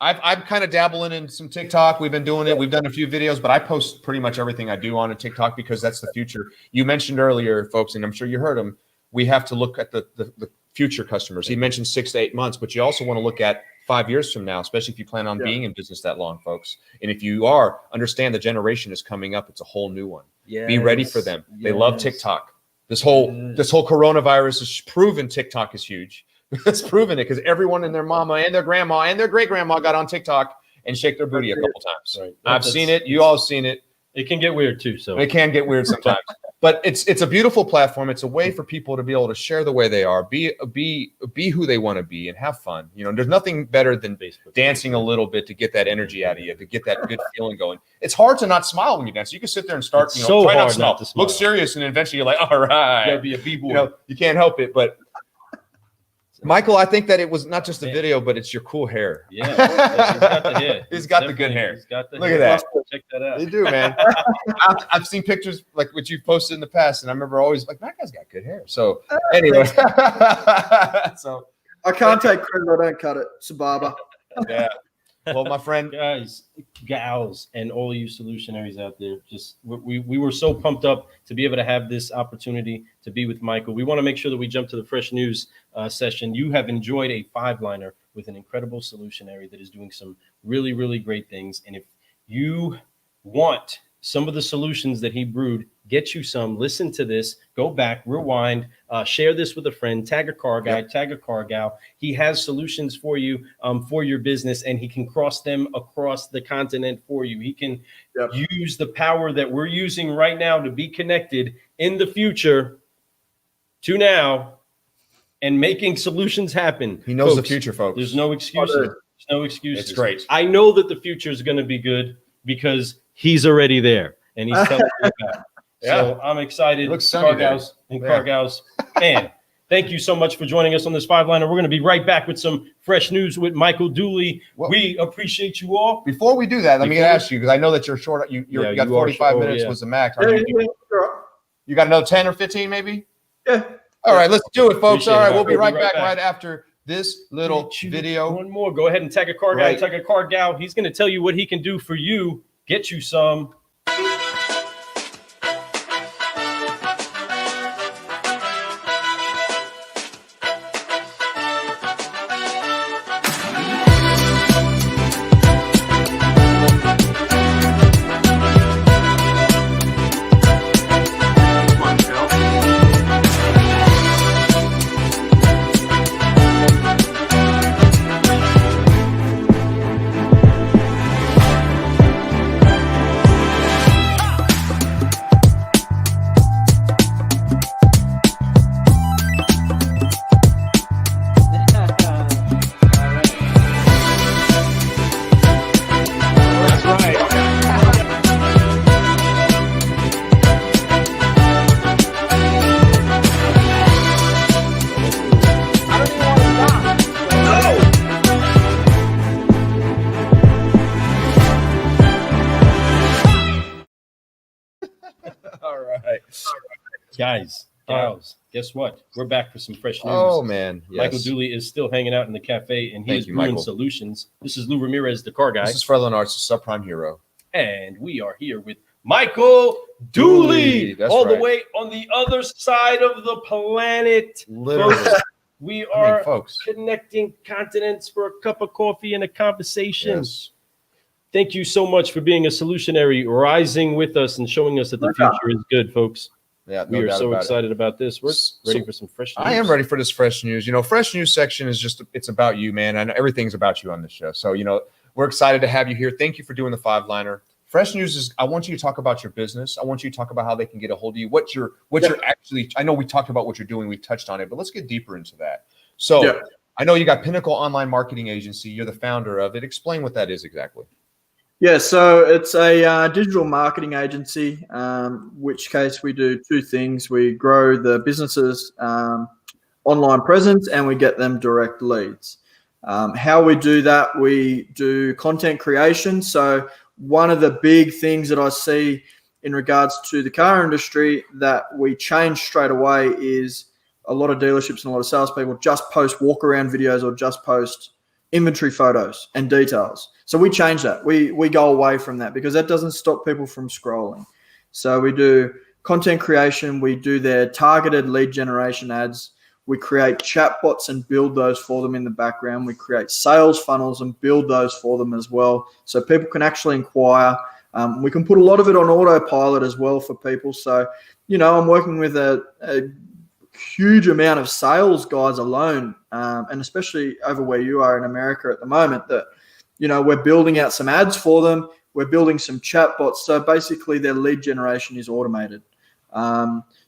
Speaker 1: I'm kind of dabbling in some TikTok. We've been doing it. We've done a few videos, but I post pretty much everything I do on a TikTok because that's the future. You mentioned earlier, folks, and I'm sure you heard him. We have to look at the future customers. He mentioned 6 to 8 months, but you also want to look at 5 years from now, especially if you plan on being in business that long, folks. And if you understand the generation is coming up. It's a whole new one. Yes. Be ready for them. Yes. They love TikTok. This whole coronavirus has proven TikTok is huge. It's proven it because everyone and their mama and their grandma and their great grandma got on TikTok and shake their booty a couple times. Right. I've seen it. You all seen it.
Speaker 2: It can get weird too. So
Speaker 1: it can get weird sometimes. But it's a beautiful platform. It's a way for people to be able to share the way they are, be who they want to be, and have fun. There's nothing better than dancing a little bit to get that energy out of you, to get that good feeling going. It's hard to not smile when you dance. You can sit there and start, try not to smile, look serious, and eventually you're like, all right,
Speaker 2: you gotta be a b-boy.
Speaker 1: You can't help it. But Michael, I think that it was not just the video, but it's your cool hair.
Speaker 2: Yeah, he's got the hair.
Speaker 1: He's got the good hair.
Speaker 2: He's got the
Speaker 1: Look at that.
Speaker 2: Check that out.
Speaker 1: You do, man. I've seen pictures like what you've posted in the past, and I remember always like, that guy's got good hair. So anyway, so
Speaker 3: I can't take credit. I don't cut it. It's a barber.
Speaker 1: Yeah. Well, my friend,
Speaker 2: guys, gals, and all you solutionaries out there, just we were so pumped up to be able to have this opportunity to be with Michael. We want to make sure that we jump to the fresh news session. You have enjoyed a 5-liner with an incredible solutionary that is doing some really, really great things. And if you want some of the solutions that he brewed, get you some. Listen to this. Go back, rewind, share this with a friend. Tag a car guy, tag a car gal. He has solutions for you for your business, and he can cross them across the continent for you. He can use the power that we're using right now to be connected in the future to now and making solutions happen.
Speaker 1: He knows the future, folks.
Speaker 2: There's no excuses. There's no excuses.
Speaker 1: It's great.
Speaker 2: I know that the future is going to be good because he's already there and he's telling you about. So I'm excited. Car gals and car gals. Man, thank you so much for joining us on this 5-liner. We're going to be right back with some fresh news with Michael Dooley. We appreciate you all.
Speaker 1: Before we do that, let me ask you, because I know that you're short. You got 45 minutes was the max. You got another 10 or 15 maybe?
Speaker 3: Yeah.
Speaker 1: All right, let's do it, folks. All right, we'll be right back right after this little video.
Speaker 2: One more. Go ahead and tag a car guy, tag a car gal. He's going to tell you what he can do for you. Get you some.
Speaker 1: right.
Speaker 2: Guys, gals, guess what? We're back for some fresh news.
Speaker 1: Oh, man. Yes.
Speaker 2: Michael Dooley is still hanging out in the cafe, and he is brewing
Speaker 1: Michael.
Speaker 2: solutions. This is Lou Ramirez, the car guy.
Speaker 1: This is Fred Lenartz, the subprime hero.
Speaker 2: And we are here with Michael Dooley,
Speaker 1: That's
Speaker 2: all
Speaker 1: right.
Speaker 2: the way on the other side of the planet.
Speaker 1: Literally.
Speaker 2: Folks, we are
Speaker 1: folks.
Speaker 2: connecting continents for a cup of coffee and a conversation.
Speaker 1: Yes.
Speaker 2: Thank you so much for being a solutionary, rising with us and showing us that the future is good, folks.
Speaker 1: Yeah,
Speaker 2: We are so excited about this. We're ready for some fresh news.
Speaker 1: I am ready for this fresh news. Fresh news section is just, it's about you, man. And everything's about you on this show. So, we're excited to have you here. Thank you for doing the 5-liner. Fresh news is, I want you to talk about your business. I want you to talk about how they can get a hold of you. What you're actually, I know we talked about what you're doing. We touched on it, but let's get deeper into that. So I know you got Pinnacle Online Marketing Agency. You're the founder of it. Explain what that is exactly.
Speaker 3: Yeah, so it's a digital marketing agency, which case we do two things. We grow the business's online presence and we get them direct leads. How we do that, we do content creation. So one of the big things that I see in regards to the car industry that we change straight away is a lot of dealerships and a lot of salespeople just post walk around videos or just post inventory photos and details. So we change that. We go away from that because that doesn't stop people from scrolling. So we do content creation. We do their targeted lead generation ads. We create chatbots and build those for them in the background. We create sales funnels and build those for them as well. So people can actually inquire. We can put a lot of it on autopilot as well for people. So, I'm working with a huge amount of sales guys alone, and especially over where you are in America at the moment, that, we're building out some ads for them. We're building some chatbots. So basically their lead generation is automated.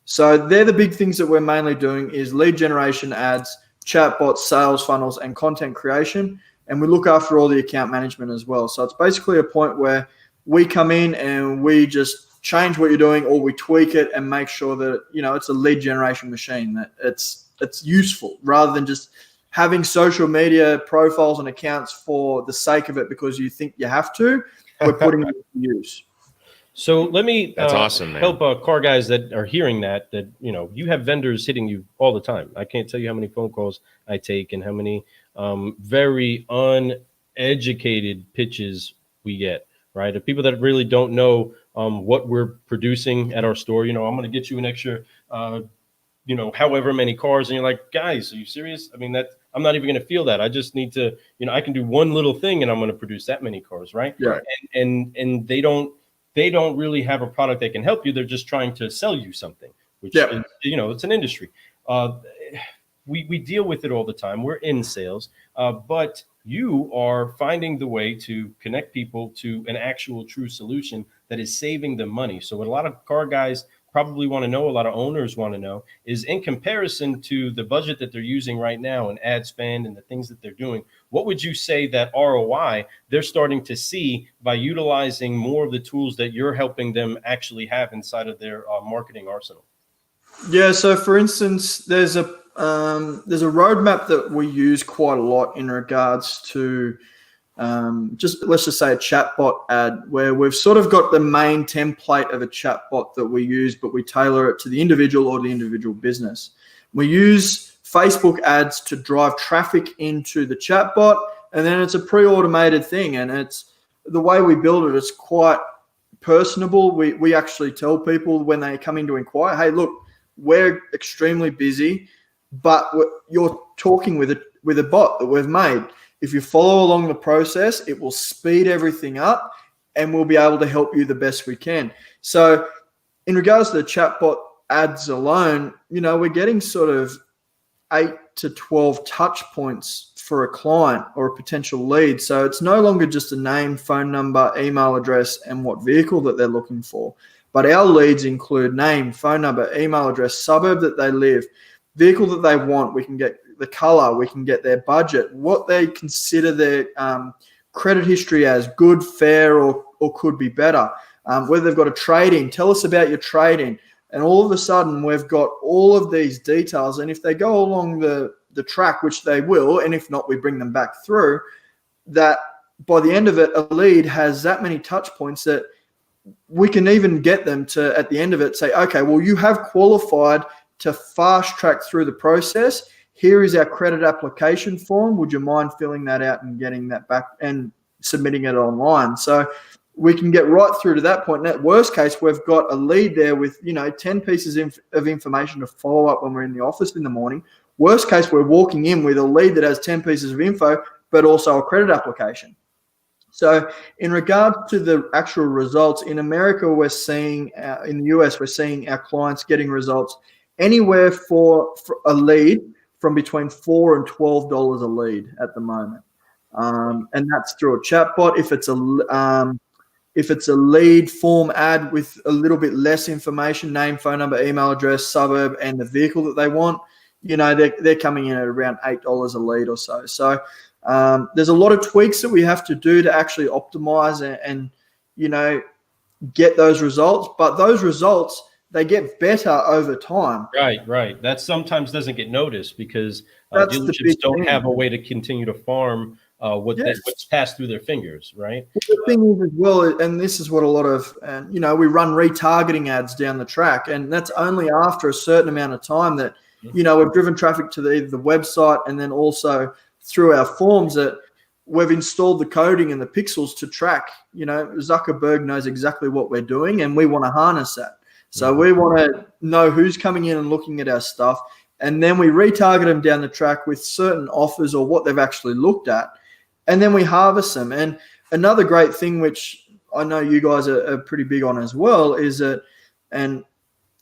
Speaker 3: So they're the big things that we're mainly doing is lead generation ads, chatbots, sales funnels, and content creation. And we look after all the account management as well. So it's basically a point where we come in and we just change what you're doing or we tweak it and make sure that, it's a lead generation machine, that it's useful rather than just having social media profiles and accounts for the sake of it because you think you have to. We're putting it to use.
Speaker 2: So let me
Speaker 1: That's awesome, man.
Speaker 2: help car guys that are hearing that you have vendors hitting you all the time. I can't tell you how many phone calls I take and how many very uneducated pitches we get, right? Of people that really don't know what we're producing at our store. I'm going to get you an extra, however many cars. And you're like, guys, are you serious? I mean, I'm not even going to feel that. I just need to, I can do one little thing and I'm going to produce that many cars, right?
Speaker 3: Yeah.
Speaker 2: And they don't really have a product that can help you. They're just trying to sell you something, which is, it's an industry. We deal with it all the time. We're in sales, but you are finding the way to connect people to an actual true solution that is saving them money. So what a lot of car guys probably want to know, a lot of owners want to know, is in comparison to the budget that they're using right now and ad spend and the things that they're doing, what would you say that ROI they're starting to see by utilizing more of the tools that you're helping them actually have inside of their marketing arsenal?
Speaker 3: Yeah. So for instance, there's a roadmap that we use quite a lot in regards to let's just say a chatbot ad where we've sort of got the main template of a chatbot that we use, but we tailor it to the individual or the individual business. We use Facebook ads to drive traffic into the chatbot, and then it's a pre-automated thing. And it's the way we build it, it's quite personable. We actually tell people when they come in to inquire, hey, look, we're extremely busy, but you're talking with a bot that we've made. If you follow along the process, it will speed everything up and we'll be able to help you the best we can. So in regards to the chatbot ads alone, we're getting sort of 8 to 12 touch points for a client or a potential lead. So it's no longer just a name, phone number, email address, and what vehicle that they're looking for. But our leads include name, phone number, email address, suburb that they live, vehicle that they want. We can get the color, we can get their budget, what they consider their credit history as good, fair, or could be better, whether they've got a trade-in, tell us about your trade-in. And all of a sudden, we've got all of these details. And if they go along the track, which they will, and if not, we bring them back through, that by the end of it, a lead has that many touch points that we can even get them to, at the end of it, say, okay, well, you have qualified to fast track through the process. Here is our credit application form. Would you mind filling that out and getting that back and submitting it online? So we can get right through to that point. And at worst case, we've got a lead there with, 10 pieces of information to follow up when we're in the office in the morning. Worst case, we're walking in with a lead that has 10 pieces of info, but also a credit application. So in regard to the actual results, in America, we're seeing, in the US, we're seeing our clients getting results anywhere for a lead from between $4 and $12 a lead at the moment. And that's through a chatbot. If it's a lead form ad with a little bit less information, name, phone number, email address, suburb, and the vehicle that they want, they're coming in at around $8 a lead or so. So there's a lot of tweaks that we have to do to actually optimize and get those results. But those results, they get better over time.
Speaker 2: Right. That sometimes doesn't get noticed because dealerships don't have a way to continue to farm what's passed through their fingers, right?
Speaker 3: The thing is as well, and this is what a lot of, we run retargeting ads down the track, and that's only after a certain amount of time that, we've driven traffic to either the website and then also through our forms that we've installed the coding and the pixels to track. Zuckerberg knows exactly what we're doing, and we want to harness that. So we want to know who's coming in and looking at our stuff, and then we retarget them down the track with certain offers or what they've actually looked at, and then we harvest them. And another great thing, which I know you guys are pretty big on as well, is that, and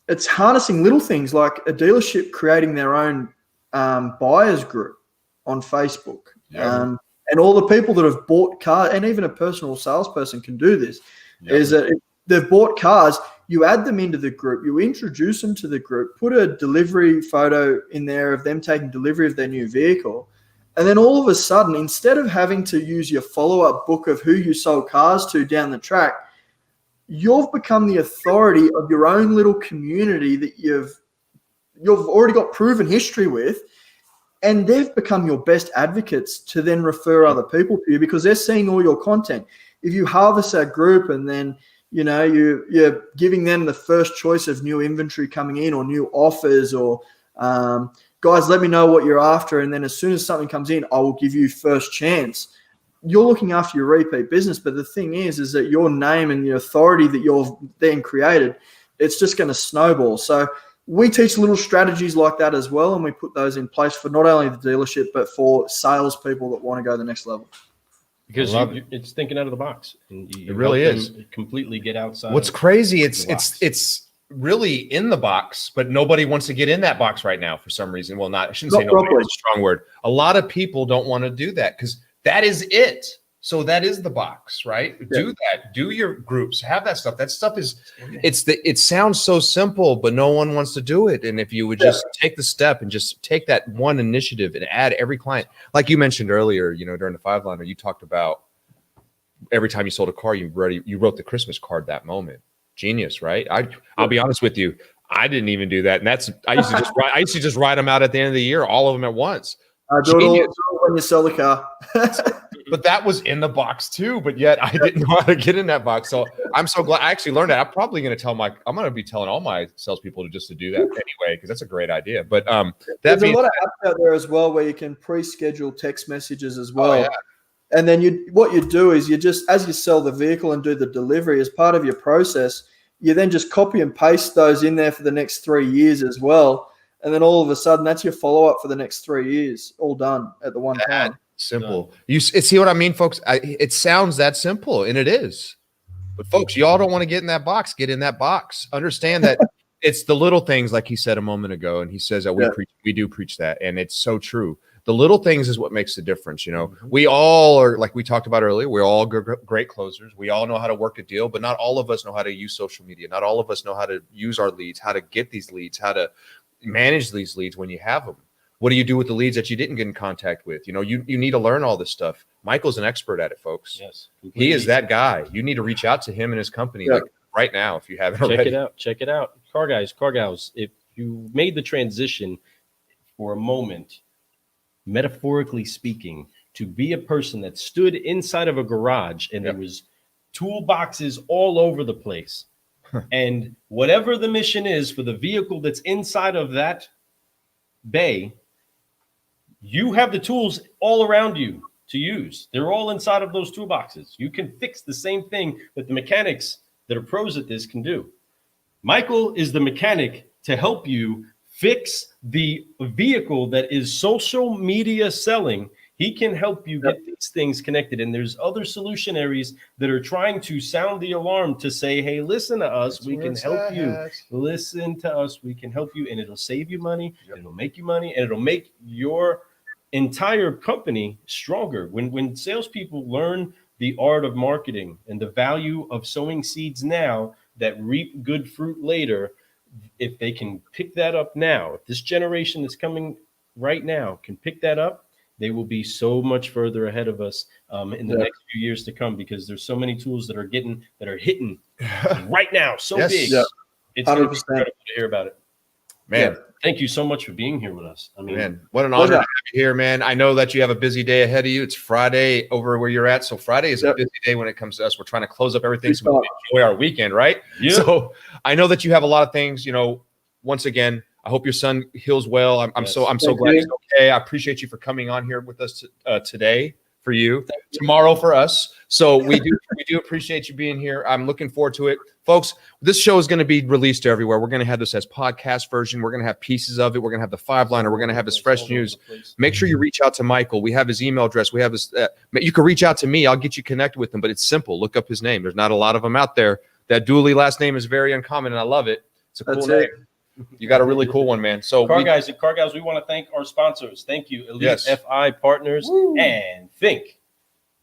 Speaker 3: it's harnessing little things like a dealership creating their own buyers group on Facebook. And all the people that have bought cars, and even a personal salesperson can do this, is that if they've bought cars, you add them into the group, you introduce them to the group, put a delivery photo in there of them taking delivery of their new vehicle. And then all of a sudden, instead of having to use your follow-up book of who you sold cars to down the track, you've become the authority of your own little community that you've already got proven history with. And they've become your best advocates to then refer other people to you because they're seeing all your content. If you harvest that group and then, you're giving them the first choice of new inventory coming in or new offers or, guys, let me know what you're after. And then as soon as something comes in, I will give you first chance. You're looking after your repeat business. But the thing is that your name and the authority that you've then created, it's just going to snowball. So we teach little strategies like that as well, and we put those in place for not only the dealership but for salespeople that want to go to the next level.
Speaker 2: Because it's thinking out of the box, and
Speaker 1: it really is
Speaker 2: completely get outside.
Speaker 1: What's crazy? It's really in the box, but nobody wants to get in that box right now for some reason. Well, I shouldn't say nobody. It's a strong word. A lot of people don't want to do that because that is it. So that is the box, right? Yeah. Do that. Do your groups. Have that stuff. That stuff is, it sounds so simple, but no one wants to do it. And if you would just take the step and just take that one initiative and add every client, like you mentioned earlier, during the 5-liner, you talked about every time you sold a car, you wrote the Christmas card that moment. Genius, right? I'll be honest with you. I didn't even do that. And I used to just write them out at the end of the year, all of them at once.
Speaker 3: Do it all when you sell the car.
Speaker 1: But that was in the box too. But yet I didn't know how to get in that box. So I'm so glad I actually learned that. I'm probably going to I'm going to be telling all my salespeople to do that anyway, because that's a great idea. But
Speaker 3: there's a lot of apps out there as well where you can pre-schedule text messages as well. Oh, yeah. And then what you do is as you sell the vehicle and do the delivery as part of your process, you then just copy and paste those in there for the next 3 years as well. And then all of a sudden, that's your follow-up for the next 3 years, all done at the one time.
Speaker 1: Simple. You see what I mean, folks? It sounds that simple, and it is. But folks, y'all don't want to get in that box. Get in that box. Understand that it's the little things, like he said a moment ago, and he says that we do preach that, and it's so true. The little things is what makes the difference. We all are, like we talked about earlier, we're all great closers. We all know how to work a deal, but not all of us know how to use social media. Not all of us know how to use our leads, how to get these leads, how to manage these leads when you have them. What do you do with the leads that you didn't get in contact with? You need to learn all this stuff. Michael's an expert at it, folks.
Speaker 2: Yes,
Speaker 1: he is that guy. You need to reach out to him and his company like right now if you haven't already.
Speaker 2: Check it out. Car guys, car gals, if you made the transition for a moment, metaphorically speaking, to be a person that stood inside of a garage and there was toolboxes all over the place. And whatever the mission is for the vehicle that's inside of that bay, you have the tools all around you to use. They're all inside of those toolboxes. You can fix the same thing that the mechanics that are pros at this can do. Michael is the mechanic to help you fix the vehicle that is social media selling. He can help you get these things connected. And there's other solutionaries that are trying to sound the alarm to say, hey, listen to us. We can help you. Listen to us. We can help you. And it'll save you money. It'll make you money. And it'll make your entire company stronger. When salespeople learn the art of marketing and the value of sowing seeds now that reap good fruit later, if they can pick that up now, if this generation that's coming right now can pick that up, they will be so much further ahead of us in the next few years to come, because there's so many tools that are hitting right now so big. Yeah. It's going to be incredible to hear about it.
Speaker 1: Man,
Speaker 2: thank you so much for being here with us. I mean,
Speaker 1: man, what an honor to have you here, man. I know that you have a busy day ahead of you. It's Friday over where you're at. So Friday is a busy day when it comes to us. We're trying to close up everything so we can enjoy our weekend, right? Yeah. So I know that you have a lot of things, once again, I hope your son heals well. I'm so glad he's okay. I appreciate you for coming on here with us today for you, tomorrow for us. So we do appreciate you being here. I'm looking forward to it. Folks, this show is going to be released everywhere. We're going to have this as podcast version. We're going to have pieces of it. We're going to have the 5-liner. We're going to have his fresh news. Make sure you reach out to Michael. We have his email address. We have his, you can reach out to me. I'll get you connected with him, but it's simple. Look up his name. There's not a lot of them out there. That Dooley last name is very uncommon, and I love it. It's a cool name. You got a really cool one, man. So
Speaker 2: Car Guys, we want to thank our sponsors. Thank you, Elite FI Partners and Think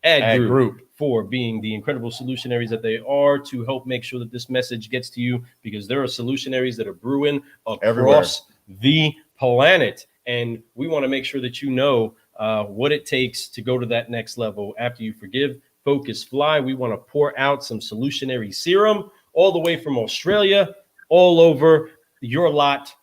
Speaker 2: Ad Group for being the incredible solutionaries that they are to help make sure that this message gets to you, because there are solutionaries that are brewing across the planet. And we want to make sure that you know what it takes to go to that next level. After you forgive, focus, fly, we want to pour out some solutionary serum all the way from Australia, all over your lot.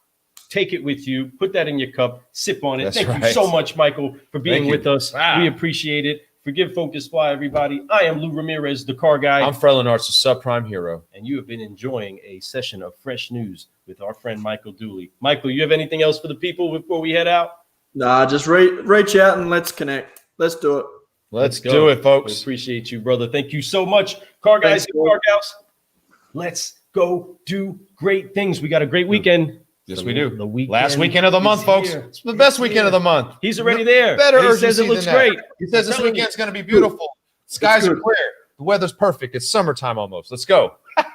Speaker 2: Take it with you, put that in your cup, sip on it. Thank you so much, Michael, for being with us. We appreciate it. Forgive, focus, fly, everybody. I am Lou Ramirez, the Car Guy.
Speaker 1: I'm Fred Lenartz, the subprime hero.
Speaker 2: And you have been enjoying a session of fresh news with our friend Michael Dooley. Michael, you have anything else for the people before we head out?
Speaker 3: Nah, just reach out and let's connect. Let's do it.
Speaker 1: Let's do it, folks.
Speaker 2: We appreciate you, brother. Thank you so much, Car Guys and Car Gals. Let's go do great things. We got a great weekend.
Speaker 1: Yes, we do.
Speaker 2: The weekend,
Speaker 1: last weekend of the month, folks. It's the best weekend of the month.
Speaker 2: He's already there.
Speaker 1: He
Speaker 2: says it looks great.
Speaker 1: He says this weekend's going to be beautiful. Skies are clear. The weather's perfect. It's summertime almost. Let's go.